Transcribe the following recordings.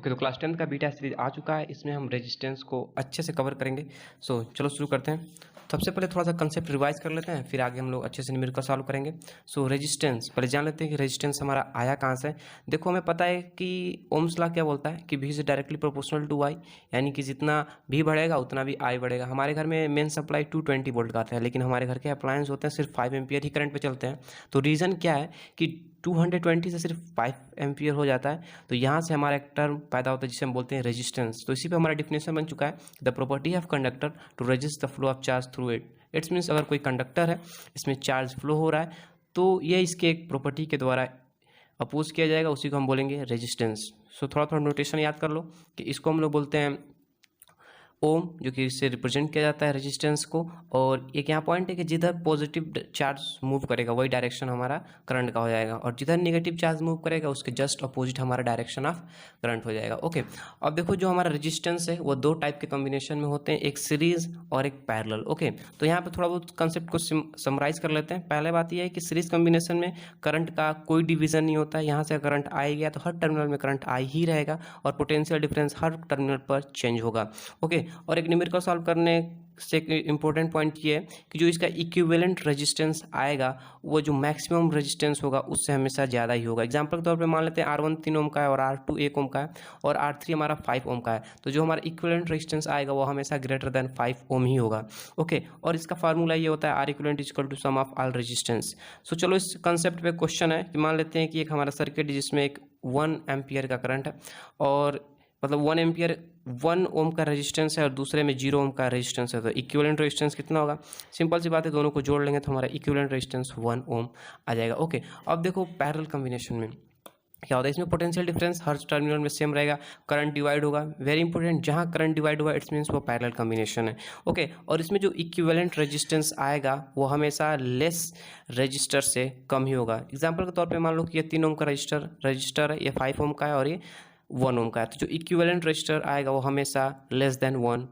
Okay, तो class 10 का beta series आ चुका है। इसमें हम रेजिस्टेंस को अच्छे से कवर करेंगे। चलो शुरू करते हैं। सबसे पहले थोड़ा सा कंसेप्ट रिवाइज कर लेते हैं, फिर आगे हम लोग अच्छे से न्यूमेरिकल सॉल्व करेंगे। रेजिस्टेंस पहले जान लेते हैं कि रेजिस्टेंस हमारा आया कहाँ से। देखो, हमें पता है कि ओम्स लॉ क्या बोलता है कि V is directly proportional to I, यानी कि जितना V बढ़ेगा उतना भी I बढ़ेगा। हमारे घर में मेन सप्लाई 220 वोल्ट का आता है, लेकिन हमारे घर के अप्लायंस होते हैं सिर्फ 5 एम्पियर ही करंट पे चलते हैं। तो रीज़न क्या है कि 220 से सिर्फ 5 एम्पियर हो जाता है। तो यहाँ से हमारा एक टर्म पैदा होता है जिसे हम बोलते हैं रेजिस्टेंस। तो इसी पे हमारा डिफिनेशन बन चुका है, the property of conductor to resist the flow of charge through it. It's means अगर कोई कंडक्टर है, इसमें चार्ज फ्लो हो रहा है, तो ये इसके एक प्रॉपर्टी के द्वारा अपोज किया जाएगा, उसी को हम बोलेंगे रेजिस्टेंस। थोड़ा थोड़ा नोटेशन याद कर लो कि इसको हम लोग बोलते हैं ओम, जो कि इससे रिप्रेजेंट किया जाता है रेजिस्टेंस को। और एक यहाँ पॉइंट है कि जिधर पॉजिटिव चार्ज मूव करेगा वही डायरेक्शन हमारा करंट का हो जाएगा, और जिधर नेगेटिव चार्ज मूव करेगा उसके जस्ट अपोजिट हमारा डायरेक्शन ऑफ करंट हो जाएगा। ओके, अब देखो जो हमारा रेजिस्टेंस है वो दो टाइप के कॉम्बिनेशन में होते हैं, एक सीरीज और एक पैरेलल। ओके, तो यहाँ पे थोड़ा बहुत कंसेप्ट को समराइज कर लेते हैं। पहले बात यह है कि सीरीज कॉम्बिनेशन में करंट का कोई डिवीजन नहीं होता है। यहाँ से करंट आ गया तो हर टर्मिनल में करंट आ ही रहेगा, और पोटेंशियल डिफरेंस हर टर्मिनल पर चेंज होगा। ओके, और एक न्यूमेरिकल सॉल्व करने से एक इंपॉर्टेंट पॉइंट ये है कि जो इसका इक्विवेलेंट रेजिस्टेंस आएगा वो जो मैक्सिमम रेजिस्टेंस होगा उससे हमेशा ज़्यादा ही होगा। एग्जांपल के तौर पे मान लेते हैं R1 3 ओम का है और R2 1 ओम का है और R3 हमारा 5 ओम का है, तो जो हमारा इक्विवेलेंट रेजिस्टेंस आएगा वो हमेशा ग्रेटर देन 5 ओम ही होगा। ओके, और इसका फार्मूला ये होता है R equivalent is equal to sum of all resistance. चलो इस कंसेप्ट पे क्वेश्चन है कि मान लेते हैं कि एक हमारा सर्किट जिसमें एक 1 एम्पियर का करंट है, और मतलब 1 एम्पियर 1 ओम का रेजिस्टेंस है और दूसरे में 0 ओम का रेजिस्टेंस है, तो इक्विवेलेंट रेजिस्टेंस कितना होगा? सिंपल सी बात है, दोनों को जोड़ लेंगे तो हमारा इक्विवेलेंट रेजिस्टेंस 1 ओम आ जाएगा। ओके, अब देखो पैरेलल कॉम्बिनेशन में क्या होता है, इसमें पोटेंशियल डिफरेंस हर टर्मिनल में सेम रहेगा, करंट डिवाइड होगा। वेरी इंपॉर्टेंट, जहां करंट डिवाइड होगा इट्स मीन्स वो पैरेलल कॉम्बिनेशन है। ओके, और इसमें जो इक्विवेलेंट रेजिस्टेंस आएगा वो हमेशा लेस रजिस्टर से कम ही होगा। एग्जांपल के तौर पे मान लो कि ये 3 ओम का रजिस्टर है, ये 5 ओम का है और ये 1 ओम का है, तो जो इक्विवेलेंट रजिस्टर आएगा वो हमेशा लेस देन 1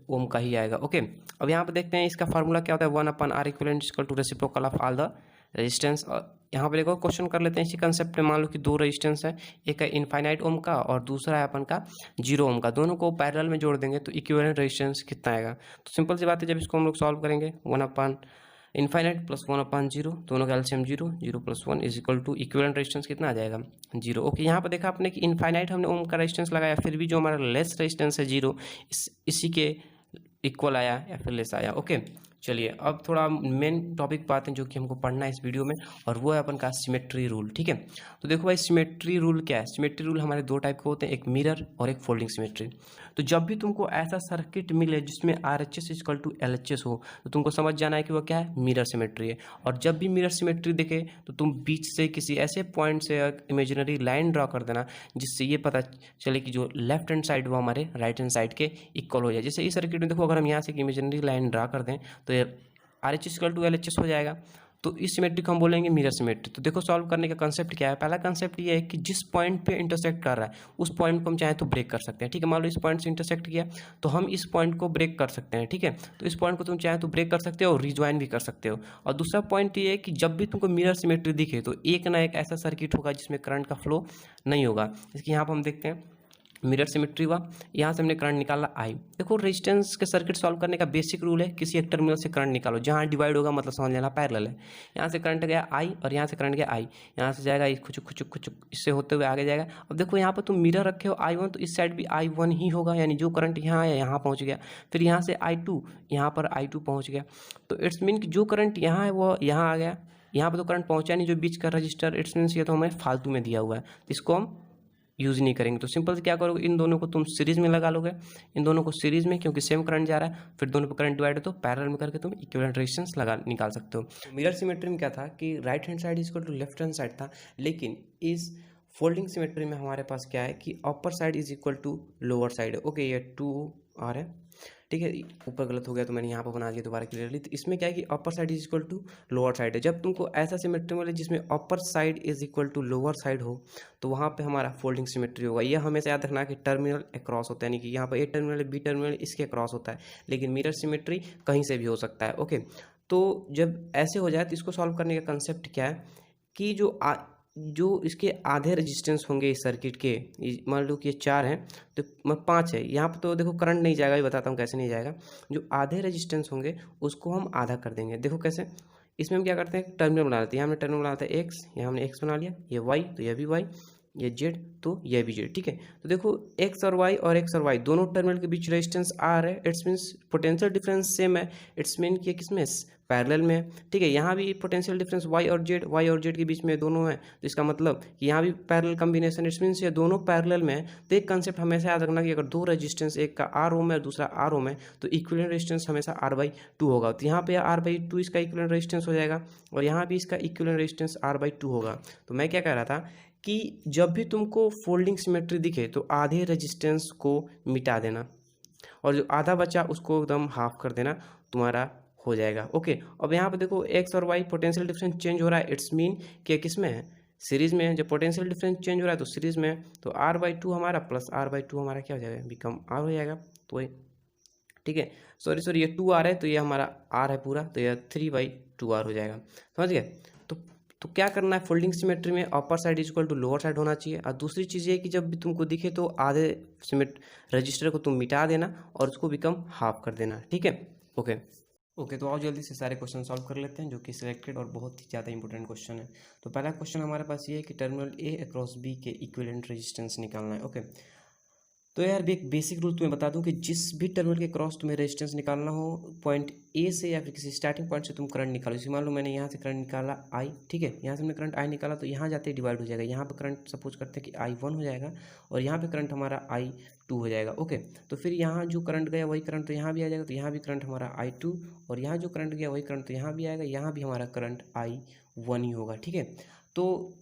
ओम का ही आएगा। ओके, अब यहाँ पे देखते हैं इसका फार्मूला क्या होता है, 1/R equivalent equal to reciprocal of all the resistance. यहाँ पे देखो क्वेश्चन कर लेते हैं इसी कंसेप्ट में। मान लो कि दो रेजिस्टेंस है, एक है इनफाइनाइट ओम का और दूसरा है अपन का 0 ओम का, दोनों को पैरेलल में जोड़ देंगे तो इक्विवेलेंट रेजिस्टेंस कितना आएगा। तो सिंपल सी बात है, जब इसको हम लोग सॉल्व करेंगे 1/इनफाइनाइट प्लस 1/0, दोनों का LCM 0, 0 + 1 is equal to equivalent resistance कितना आ जाएगा 0। ओके, यहाँ पर देखा आपने कि इनफाइनाइट हमने ओम का रेजिस्टेंस लगाया, फिर भी जो हमारा लेस रेजिस्टेंस है 0 इसी के इक्वल आया या फिर लेस आया। ओके, चलिए अब थोड़ा मेन टॉपिक पे आते हैं जो कि हमको पढ़ना है इस वीडियो में, और वो है अपन का सिमेट्री रूल। ठीक है, तो देखो भाई सिमेट्री रूल क्या है। सिमेट्री रूल हमारे दो टाइप के होते हैं, एक मिरर और एक फोल्डिंग सिमेट्री। तो जब भी तुमको ऐसा सर्किट मिले जिसमें RHS इक्वल टू LHS हो तो तुमको समझ जाना है कि वो क्या है, मिरर सिमेट्री है। और जब भी मिरर सिमेट्री दिखे तो तुम बीच से किसी ऐसे पॉइंट से इमेजिनरी लाइन ड्रॉ कर देना जिससे ये पता चले कि जो लेफ्ट हैंड साइड वो हमारे राइट हैंड साइड के इक्वल हो जाए। जैसे इस सर्किट में देखो, अगर हम यहाँ से एक इमेजिनरी लाइन ड्रा कर दें तो RHS इक्वल टू LHS हो जाएगा, तो इस सिमेट्री को हम बोलेंगे मिरर सिमेट्री। तो देखो सॉल्व करने का कंसेप्ट क्या है। पहला कंसेप्ट ये है कि जिस पॉइंट पे इंटरसेक्ट कर रहा है उस पॉइंट को हम चाहे तो ब्रेक कर सकते हैं। ठीक है, मान लो इस पॉइंट से इंटरसेक्ट किया तो हम इस पॉइंट को ब्रेक कर सकते हैं। ठीक है, तो इस पॉइंट को तुम चाहे तो ब्रेक कर सकते हो और रिज्वाइन भी कर सकते हो। और दूसरा पॉइंट ये है कि जब भी तुमको मिरर सिमेट्री दिखे तो एक ना एक ऐसा सर्किट होगा जिसमें करंट का फ्लो नहीं होगा। इसके यहाँ पर हम देखते हैं मिरर सिमेट्री हुआ, यहाँ से हमने करंट निकाला I। देखो रेजिस्टेंस के सर्किट सॉल्व करने का बेसिक रूल है, किसी एक टर्मिनल से करंट निकालो, जहाँ डिवाइड होगा मतलब समझ लेना पैरेलल है। यहाँ से करंट गया I और यहाँ से करंट गया I, यहाँ से जाएगा खुचुक खुचुक खुचुक, इससे होते हुए आगे जाएगा। अब देखो यहाँ पर तुम मिरर रखे हो I1, तो इस साइड भी I1 ही होगा, यानी जो करंट यहाँ आया यहाँ पहुँच गया, फिर यहाँ से I2 यहाँ पर I2 पहुँच गया। तो इट्स मीन कि जो करंट यहाँ है वो यहाँ आ गया, यहाँ पर तो करंट पहुँचा नहीं जो बीच का रजिस्टर, इट्स मीन्स ये तो हमें फालतू में दिया हुआ है, इसको हम यूज़ नहीं करेंगे। तो सिंपल से क्या करोगे, इन दोनों को तुम सीरीज में लगा लोगे, इन दोनों को सीरीज में, क्योंकि सेम करंट जा रहा है, फिर दोनों पे करंट डिवाइड है तो पैरेलल में करके तुम इक्विवेलेंट रेजिस्टेंस निकाल सकते हो। मिरर सिमेट्री में क्या था कि right hand side equal to left hand side था, लेकिन इस फोल्डिंग सिमेट्री में हमारे पास क्या है कि upper side is equal to lower side है। ओके, ये 2R है, ठीक है, ऊपर गलत हो गया तो मैंने यहाँ पर बना दिया दोबारा क्लियरली। तो इसमें क्या है कि upper side is equal to lower side है। जब तुमको ऐसा सिमेट्री मिले जिसमें upper side is equal to lower side हो तो वहाँ पे हमारा फोल्डिंग सिमेट्री होगा। यह हमेशा याद रखना कि टर्मिनल अक्रॉस होता है, यानी कि यहाँ पर A टर्मिनल B टर्मिनल इसके अक्रॉस होता है, लेकिन मिरर सिमेट्री कहीं से भी हो सकता है। ओके, तो जब ऐसे हो जाए तो इसको सॉल्व करने का कंसेप्ट क्या है कि जो जो इसके आधे रेजिस्टेंस होंगे इस सर्किट के, मान लो कि ये 4 हैं तो 5 है, यहाँ पर तो देखो करंट नहीं जाएगा, ये बताता हूँ कैसे नहीं जाएगा। जो आधे रेजिस्टेंस होंगे उसको हम आधा कर देंगे। देखो कैसे, इसमें हम क्या करते हैं, टर्मिनल बना लेते हैं। यहाँ हमने टर्मिनल बना लेते हैं एक्स, यहाँ हमने एक्स बना लिया, ये वाई तो यह भी वाई, ये जेड तो यह भी जेड। ठीक है, तो देखो एक्स और वाई दोनों टर्मिनल के बीच रेजिस्टेंस आर है, it's means potential difference same है, इट्स मीन कि किसमें पैरेलल में है। ठीक है, यहाँ भी पोटेंशियल डिफरेंस वाई और जेड के बीच में दोनों है, तो इसका मतलब कि यहाँ भी पैरेलल कॉम्बिनेशन, इट्स मीन्स ये दोनों पैरेलल में है। तो एक कंसेप्ट हमेशा याद रखना कि अगर दो रेजिस्टेंस, एक का आर ओम है दूसरा आर ओम है, तो इक्विवेलेंट रेजिस्टेंस हमेशा R/2 होगा। तो यहाँ पे R/2 इसका इक्विवेलेंट रेजिस्टेंस हो जाएगा और यहाँ भी इसका इक्विवेलेंट रेजिस्टेंस R/2 होगा। तो मैं क्या कह रहा था कि जब भी तुमको फोल्डिंग सिमेट्री दिखे तो आधे रेजिस्टेंस को मिटा देना और जो आधा बचा उसको एकदम हाफ कर देना, तुम्हारा हो जाएगा। ओके, अब यहाँ पे देखो एक्स और वाई पोटेंशियल डिफरेंस चेंज हो रहा है, इट्स मीन कि किस में है, सीरीज में है। जब पोटेंशियल डिफरेंस चेंज हो रहा है तो सीरीज में है, तो R/2 हमारा प्लस R/2 हमारा क्या हो जाएगा, बिकम R हो जाएगा। तो ये ठीक है, सॉरी ये 2R है तो ये हमारा R है पूरा, तो यह 3/2R हो जाएगा। समझ गए। तो क्या करना है, फोल्डिंग सिमेट्री में upper side equal to lower side होना चाहिए। और दूसरी चीज़ ये कि जब भी तुमको दिखे तो आधे रजिस्टर को तुम मिटा देना और उसको बिकम हाफ कर देना। ठीक है, ओके तो आओ जल्दी से सारे क्वेश्चन सॉल्व कर लेते हैं, जो कि सिलेक्टेड और बहुत ही ज़्यादा इंपॉर्टेंट क्वेश्चन है। तो पहला क्वेश्चन हमारे पास ये है कि टर्मिनल ए अक्रॉस बी के इक्विवेलेंट रेजिस्टेंस निकालना है। ओके, तो यार एक बेसिक रूल तुम्हें बता दूं कि जिस भी टर्मिनल के क्रॉस तुम्हें रेजिस्टेंस निकालना हो, पॉइंट ए से या फिर किसी स्टार्टिंग पॉइंट से तुम करंट निकालो। जैसे मान लो मैंने यहाँ से करंट निकाला आई, ठीक है, यहाँ से मैंने करंट आई निकाला तो यहाँ जाते ही डिवाइड हो जाएगा। यहाँ पे करंट सपोज करते हैं कि I1 हो जाएगा और यहाँ पे करंट हमारा I2 हो जाएगा। ओके, तो फिर यहाँ जो करंट गया वही करंट तो यहाँ भी आ जाएगा, तो यहाँ भी करंट हमारा I2 और यहाँ जो करंट गया वही करंट तो यहाँ भी आएगा, यहाँ भी हमारा करंट I1 ही होगा। ठीक है, तो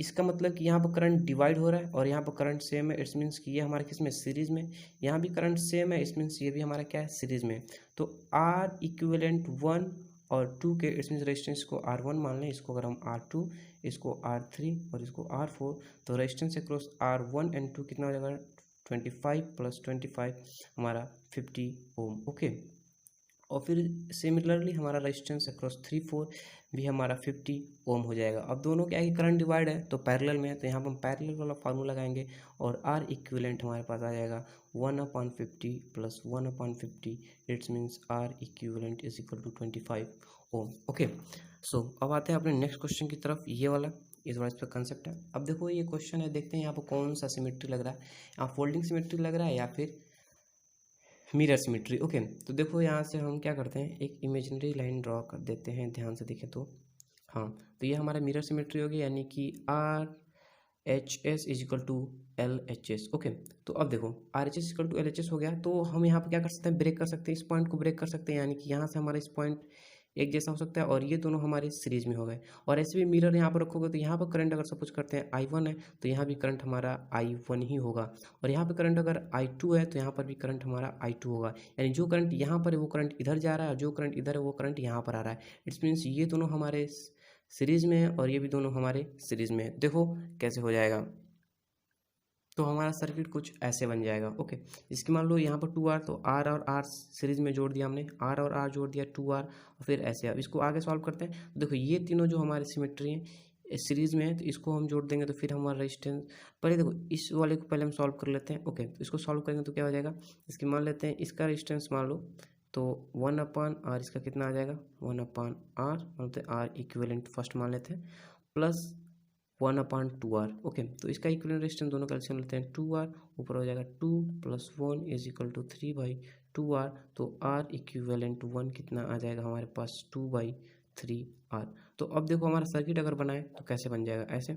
इसका मतलब कि यहाँ पर करंट डिवाइड हो रहा है और यहाँ पर करंट सेम है, इट्स मीन्स कि ये हमारे किस में, सीरीज में। यहाँ भी करंट सेम है, इट्स मीन्स ये भी हमारा क्या है, सीरीज में। तो R इक्विवेलेंट 1 और 2 के, इट्स मीन्स रेजिस्टेंस को R1 मान लें, इसको अगर हम R2, इसको R3 और इसको R4, तो रेजिस्टेंस अक्रॉस R1 एंड 2 कितना हो जाएगा, 25 + 25 हमारा 50 ओम। ओके, और फिर सिमिलरली हमारा रेजिस्टेंस अक्रॉस 3, 4 भी हमारा 50 ओम हो जाएगा। अब दोनों क्या है कि करंट डिवाइड है तो पैरेलल में है, तो यहाँ पर हम पैरेलल वाला फार्मूला लगाएंगे और R इक्विवेलेंट हमारे पास आ जाएगा 1/50 + 1/50, it's means R equivalent is equal to 25 ohm. Okay, so अब आते हैं अपने नेक्स्ट क्वेश्चन की तरफ, ये वाला इस बार इस पर कंसेप्ट है। अब देखो ये क्वेश्चन है, देखते हैं यहाँ पर कौन सा सिमेट्री लग रहा है, यहाँ फोल्डिंग सिमेट्री लग रहा है या फिर मिरर सिमेट्री। ओके, तो देखो यहाँ से हम क्या करते हैं, एक इमेजिनरी लाइन ड्रॉ कर देते हैं, ध्यान से देखें तो हाँ, तो ये हमारा मिरर सिमेट्री होगी, यानी कि RHS is equal to LHS। Okay, तो अब देखो RHS इक्वल टू LHS हो गया, तो हम यहाँ पर क्या कर सकते हैं, ब्रेक कर सकते हैं, इस पॉइंट को ब्रेक कर सकते हैं, यानी कि यहाँ से हमारा इस पॉइंट एक जैसा हो सकता है और ये दोनों हमारे सीरीज में हो गए। और ऐसे भी मिरर यहाँ पर रखोगे तो यहाँ पर करंट अगर सपोज करते हैं I1 है तो यहाँ भी करंट हमारा I1 ही होगा, और यहाँ पे करंट अगर I2 है तो यहाँ पर भी करंट हमारा I2 होगा। यानी जो करंट यहाँ पर है वो करंट इधर जा रहा है और जो करंट इधर है वो करंट यहाँ पर आ रहा है। इट्स मीन्स ये दोनों हमारे सीरीज में है और ये भी दोनों हमारे सीरीज में है। देखो कैसे हो जाएगा, तो हमारा सर्किट कुछ ऐसे बन जाएगा। ओके, इसकी मान लो यहाँ पर 2R, तो R और R सीरीज में जोड़ दिया हमने, R और R जोड़ दिया 2R, और फिर ऐसे। अब इसको आगे सॉल्व करते हैं, तो देखो ये तीनों जो हमारे सिमेट्री हैं सीरीज में है, तो इसको हम जोड़ देंगे तो फिर हमारा रेजिस्टेंस, पहले देखो इस वाले को पहले हम सॉल्व कर लेते हैं। ओके, तो इसको सॉल्व करेंगे तो क्या हो जाएगा, इसकी मान लेते हैं इसका रेजिस्टेंस मान लो तो 1/R, इसका कितना आ जाएगा 1/R, मतलब R इक्विवेलेंट फर्स्ट मान लेते हैं, प्लस 1/2R। ओके, तो इसका इक्विवेलेंट रेजिस्टेंस दोनों कैल्शियम लेते हैं 2R, ऊपर हो जाएगा 2 + 1 इज इक्वल टू 3/2R, तो R इक्विवेलेंट 1 कितना आ जाएगा हमारे पास 2/3R। तो अब देखो हमारा सर्किट अगर बनाए तो कैसे बन जाएगा, ऐसे।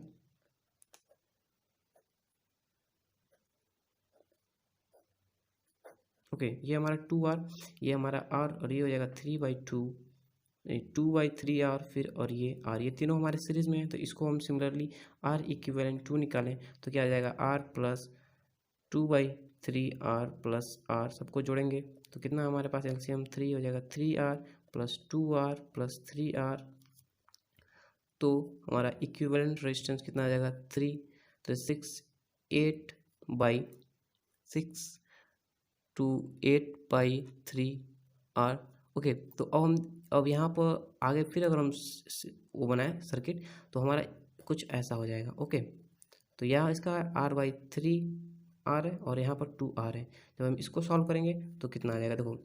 ओके, ये हमारा 2R, ये हमारा R, और ये हो जाएगा 2/3R, फिर और ये R, ये तीनों हमारे सीरीज में है, तो इसको हम सिमिलरली R इक्विवेलेंट 2 निकालें तो क्या आ जाएगा R + 2/3R + R, सबको जोड़ेंगे तो कितना हमारे पास एलसीएम 3 हो जाएगा, 3R + 2R + 3R, तो हमारा इक्विवेलेंट रेजिस्टेंस कितना आ जाएगा 3, तो 8/3R। ओके, तो अब यहाँ पर आगे फिर अगर हम वो बनाए सर्किट, तो हमारा कुछ ऐसा हो जाएगा। ओके, तो यहाँ इसका r/3 r है और यहाँ पर 2r है। जब हम इसको सॉल्व करेंगे तो कितना आ जाएगा, देखो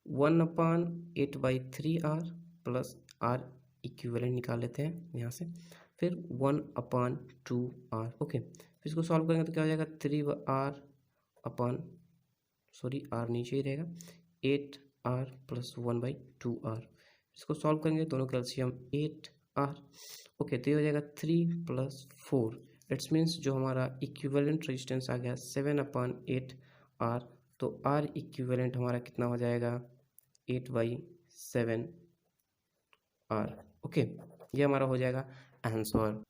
1/8/3r प्लस r इक्विवेलेंट निकाल लेते हैं यहाँ से, फिर 1/2r। ओके, फिर इसको सॉल्व करेंगे तो क्या हो जाएगा, 3r r नीचे ही रहेगा, 8r प्लस 1/2r। इसको सॉल्व करेंगे, दोनों का एलसीएम 8r। ओके, तो ये हो जाएगा 3 + 4। इट्स मीन्स जो हमारा इक्विवेलेंट रेजिस्टेंस आ गया 7/8r, तो r इक्विवेलेंट हमारा कितना हो जाएगा, 8/7r। ओके, ये हमारा हो जाएगा आंसर।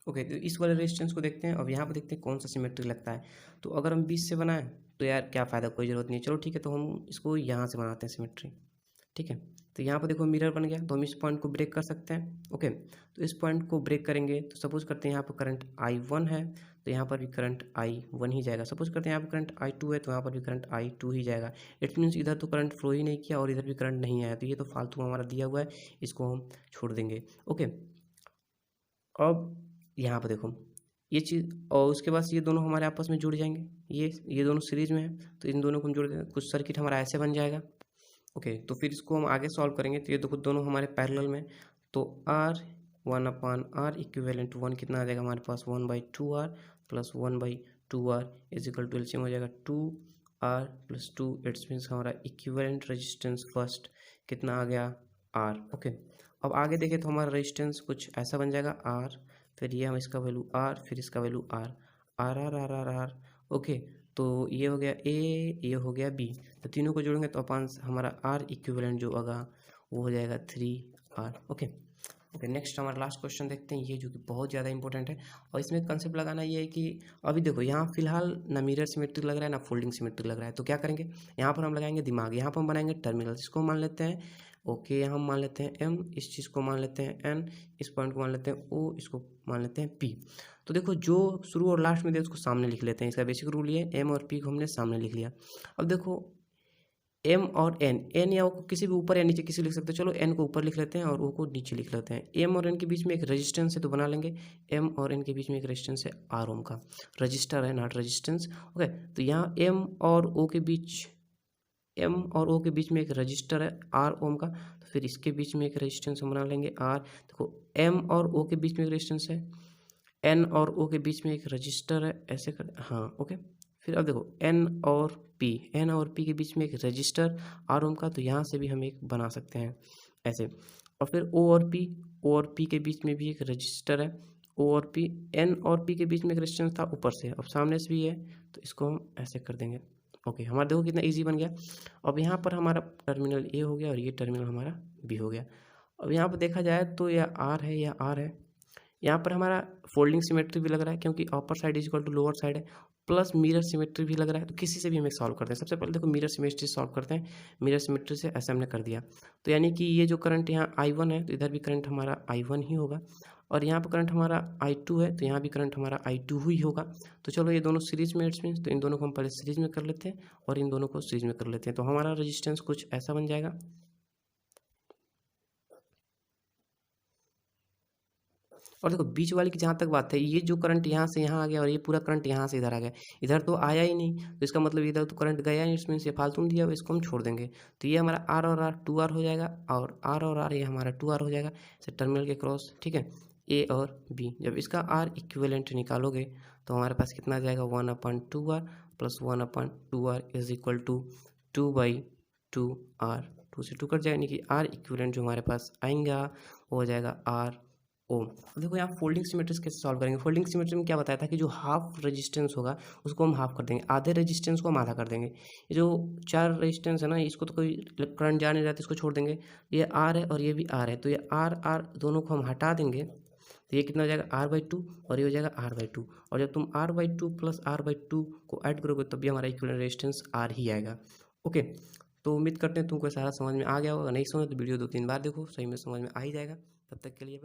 ओके, तो इस वाले रेजिस्टेंस को देखते हैं। अब यहाँ पर देखते हैं कौन सा सिमेट्री लगता है। तो अगर हम 20 से बनाएं तो यार क्या फ़ायदा, कोई ज़रूरत नहीं है। चलो ठीक है, तो हम इसको यहाँ से बनाते हैं सिमेट्री। ठीक है, तो यहाँ पर देखो मिरर बन गया, तो हम इस पॉइंट को ब्रेक कर सकते हैं। ओके, तो इस पॉइंट को ब्रेक करेंगे तो सपोज करते हैं यहाँ पर करंट I1 है, तो यहाँ पर भी करंट I1 ही जाएगा। सपोज करते हैं यहाँ पर करंट I2 है, तो यहाँ पर भी करंट I2 ही जाएगा। इट मीन्स इधर तो करंट फ्लो ही नहीं किया और इधर भी करंट नहीं आया, तो ये तो फालतू हमारा दिया हुआ है, इसको हम छोड़ देंगे। ओके, अब यहाँ पर देखो ये चीज़, और उसके बाद ये दोनों हमारे आपस में जुड़ जाएंगे। ये दोनों सीरीज में है, तो इन दोनों को हम जोड़ देंगे, कुछ सर्किट हमारा ऐसे बन जाएगा। ओके, तो फिर इसको हम आगे सॉल्व करेंगे, तो ये दोनों हमारे पैरेलल में, तो r 1/r इक्विवेलेंट 1 कितना आ जाएगा हमारे पास, 1/2r plus 1/2r is equal to LCM हो जाएगा 2r प्लस 2। इट्स मीन्स हमारा इक्विवेलेंट रेजिस्टेंस फर्स्ट कितना आ गया, r। ओके, अब आगे देखें तो हमारा रेजिस्टेंस कुछ ऐसा बन जाएगा r, फिर ये हम इसका वैल्यू r, फिर इसका value r, r r r r r। Okay, तो ये हो गया a, ये हो गया b, तो तीनों को जोड़ेंगे तो अपन हमारा r इक्विवेलेंट जो होगा वो हो जाएगा 3r। ओके, नेक्स्ट हमारा लास्ट क्वेश्चन देखते हैं, ये जो कि बहुत ज़्यादा इंपॉर्टेंट है। और इसमें कंसेप्ट लगाना ये है कि अभी देखो यहाँ फिलहाल ना मिरर सिमेट्री लग रहा है ना फोल्डिंग सिमेट्री लग रहा है, तो क्या करेंगे, यहाँ पर हम लगाएंगे दिमाग। यहाँ पर हम बनाएंगे टर्मिनल, इसको मान लेते हैं ओके, यहाँ हम मान लेते हैं m, इस चीज़ को मान लेते हैं n, इस पॉइंट को मान लेते हैं o, इसको मान लेते हैं p। तो देखो जो शुरू और लास्ट में दे उसको सामने लिख लेते हैं। इसका बेसिक रूल ये m और p को हमने सामने लिख लिया। अब देखो m और n या o को किसी भी ऊपर या नीचे किसी लिख सकते हो। चलो n को ऊपर लिख लेते हैं और o को नीचे लिख लेते हैं। m और n के बीच में एक रेजिस्टेंस है, तो बना लेंगे m और n के बीच में एक रेजिस्टेंस है r ओम का, रजिस्टर है नॉट रेजिस्टेंस। ओके, तो यहाँ m और o के बीच में एक रजिस्टर है r ओम का, तो फिर इसके बीच में एक रेजिस्टेंस हम बना लेंगे r। देखो m और o के बीच में एक रेजिस्टेंस है, n और o के बीच में एक रजिस्टर है, ऐसे कर, हाँ ओके। फिर अब देखो n और p के बीच में एक रजिस्टर r ओम का, तो यहाँ से भी हम एक बना सकते हैं ऐसे। और फिर o और p के बीच में भी एक रजिस्टर है, o और p, n और p के बीच में एक रेजिस्टेंस था ऊपर से, अब सामने से भी है, तो इसको हम ऐसे कर देंगे। ओके, हमारा देखो कितना इजी बन गया। अब यहाँ पर हमारा टर्मिनल ए हो गया और ये टर्मिनल हमारा बी हो गया। अब यहाँ पर देखा जाए तो यह आर है, यह आर है। यहाँ पर हमारा फोल्डिंग सिमेट्री भी लग रहा है क्योंकि upper side is equal to lower side है, प्लस मिरर सिमेट्री भी लग रहा है। तो किसी से भी हमें सॉल्व करते हैं। सबसे पहले देखो मिरर सिमेट्री सॉल्व करते हैं। मिरर सिमेट्री से ऐसा हमने कर दिया, तो यानी कि ये जो करंट यहाँ I1 है, तो इधर भी करंट हमारा I1 ही होगा, और यहाँ पर करंट हमारा I2 है, तो यहाँ भी करंट हमारा I2 ही होगा। तो चलो ये दोनों सीरीज में, इट्स मीन्स तो इन दोनों को हम पहले सीरीज में कर लेते हैं और इन दोनों को सीरीज में कर लेते हैं, तो हमारा रेजिस्टेंस कुछ ऐसा बन जाएगा। और देखो बीच वाली की जहाँ तक बात है, ये जो करंट यहाँ से यहाँ आ गया और ये पूरा करंट यहाँ से इधर आ गया, इधर तो आया ही नहीं, तो इसका मतलब इधर तो करंट गया ही, इसमें ये फालतू में दिया, इसको हम छोड़ देंगे। तो ये हमारा R और R 2R हो जाएगा, और R और R ये हमारा 2R हो जाएगा टर्मिनल के क्रॉस। ठीक है, A और B, जब इसका R इक्विवेलेंट निकालोगे तो हमारे पास कितना आ जाएगा, 1/2R plus 1/2R is equal to 2/2R। 2 से 2 कट जाएगा, यानी कि R इक्विवेलेंट जो हमारे पास आएगा वो हो जाएगा R ओम। देखो यहाँ फोल्डिंग सिमेट्री कैसे सॉल्व करेंगे। फोल्डिंग सिमेट्री में क्या बताया था कि जो हाफ रेजिस्टेंस होगा उसको हम हाफ कर देंगे, आधे रेजिस्टेंस को हम आधा कर देंगे। ये जो 4 रेजिस्टेंस है ना, इसको तो कोई करंट जा नहीं रहा, तो इसको छोड़ देंगे। ये R है और ये भी R है, तो ये R दोनों को हम हटा देंगे, तो ये कितना हो जाएगा R/2 और ये हो जाएगा R/2। और जब तुम R/2 प्लस R/2 को ऐड करोगे तब भी हमारा इक्विवेलेंट रेजिस्टेंस R ही आएगा। ओके, तो उम्मीद करते हैं तुमको सारा समझ में आ गया होगा। नहीं समझ तो वीडियो 2-3 बार देखो, सही में समझ में आ ही जाएगा। तब तक के लिए